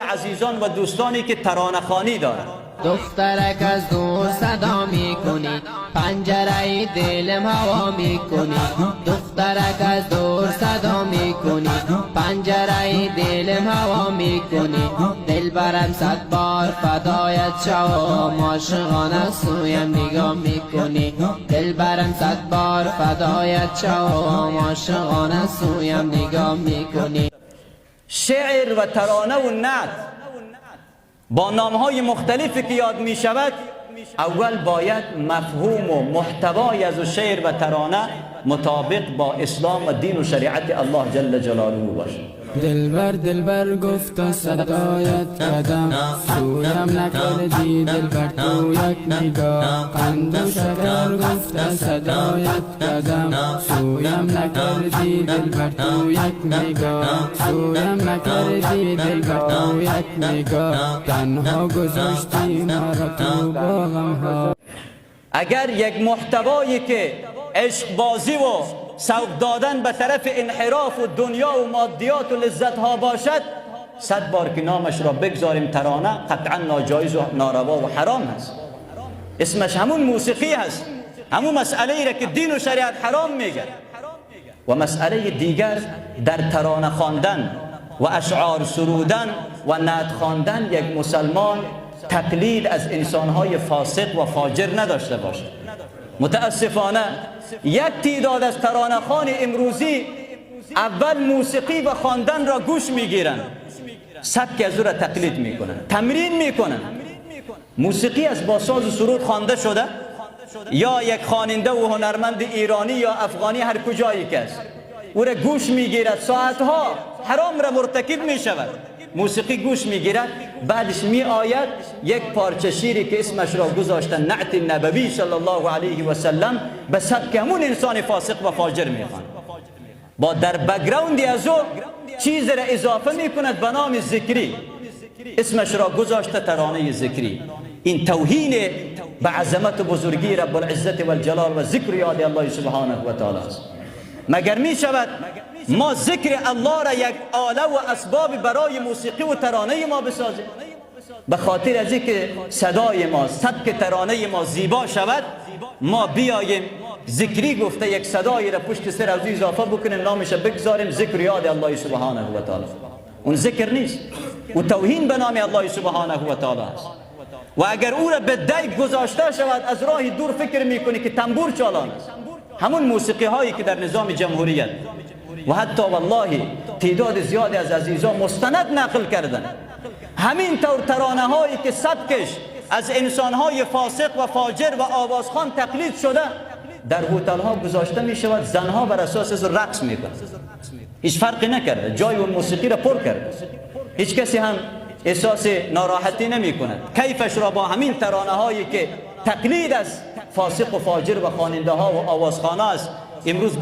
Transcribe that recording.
عزیزان و دوستانی که ترانه خوانی دارند، دخترک از دور صدا میکنی، پنجره دلم هوا میکنی. دخترک از دور صدا میکنی، پنجره دلم هوا میکنی. دل برم صد بار فدایت شوم، عاشقانه سویم نگاه میکنی. دل برم صد بار فدایت شوم، عاشقانه سویم نگاه میکنی. شعر و ترانه و نعت با نامهای مختلفی که یاد می شود، اول باید مفهوم و محتوای از شعر و ترانه مطابق با اسلام و دین و شریعت الله جل جلاله باشد. دلبر گفت صدایت کردم، سویم نکردی دلبر تو یک نگاه. قند و شکر گفت صدایت کردم، سویم نکردی دلبر تو یک نگاه. سویم نکردی دلبر تو یک نگاه، تنها گذاشتی مرا تو با غمها. اگر یک محتوایی که عشق بازی و سوق دادن به طرف انحراف و دنیا و مادیات و لذت ها باشد، 100 بار که نامش را بگذاریم ترانه، قطعا ناجایز و ناروا و حرام هست. اسمش همون موسیقی هست، همون مسئله ای را که دین و شریعت حرام میگه. و مسئله دیگر در ترانه خواندن و اشعار سرودن و نعت خواندن یک مسلمان تقلید از انسانهای فاسق و فاجر نداشته باشد. متاسفانه یک تعداد از ترانه خوان امروزی اول موسیقی و خواندن را گوش میگیرند، سبک از او را تقلید میکنن، تمرین میکنن. موسیقی از با ساز و سرود خوانده شده، یا یک خواننده و هنرمند ایرانی یا افغانی هر کجایی که است او را گوش میگیرد، ساعتها حرام را مرتکب میشود. موسیقی گوش میگیرد، بعدش می آید یک پارچه شیری که اسمش را گذاشتن نعت نبوی صلی الله علیه و سلم، به سبک همون انسان فاسق و فاجر میخوان. با در بک‌گراندی از او چیز را اضافه میکند به نام ذکری، اسمش را گذاشته ترانه ذکری. این توهین به عظمت و بزرگی رب العزت و الجلال و ذکر یاد الله سبحانه و تعالی است. مگر می شود ما ذکر الله را یک آله و اسباب برای موسیقی و ترانه ما بسازیم؟ به خاطر از اینکه صدای ما، سبک ترانه ما زیبا شود، ما بیاییم ذکری گفته یک صدایی را پشت سر از اضافه بکنیم، نامش بگذاریم ذکر یاد الله سبحانه و تعالی. اون ذکر نیست، او توهین به نام الله سبحانه و تعالی است. و اگر او را به دیگ گذاشته شود، از راه دور فکر میکنی که تنبور چالان است. همون موسیقی هایی که در نظام جمهوریت و حتی والله تعداد زیادی از عزیزان مستند نقل کردن، همین طور ترانه هایی که سبکش از انسان های فاسق و فاجر و آوازخوان تقلید شده، در هتل ها گذاشته می شود. زنها بر اساس از رقص می کنند، هیچ فرقی نکرده، جای اون موسیقی را پر کرده، هیچ کسی هم احساس ناراحتی نمی کند. کیفش را با همین ترانه هایی که تقلید از فاسق و فاجر و خواننده ها و آوازخوان است امروز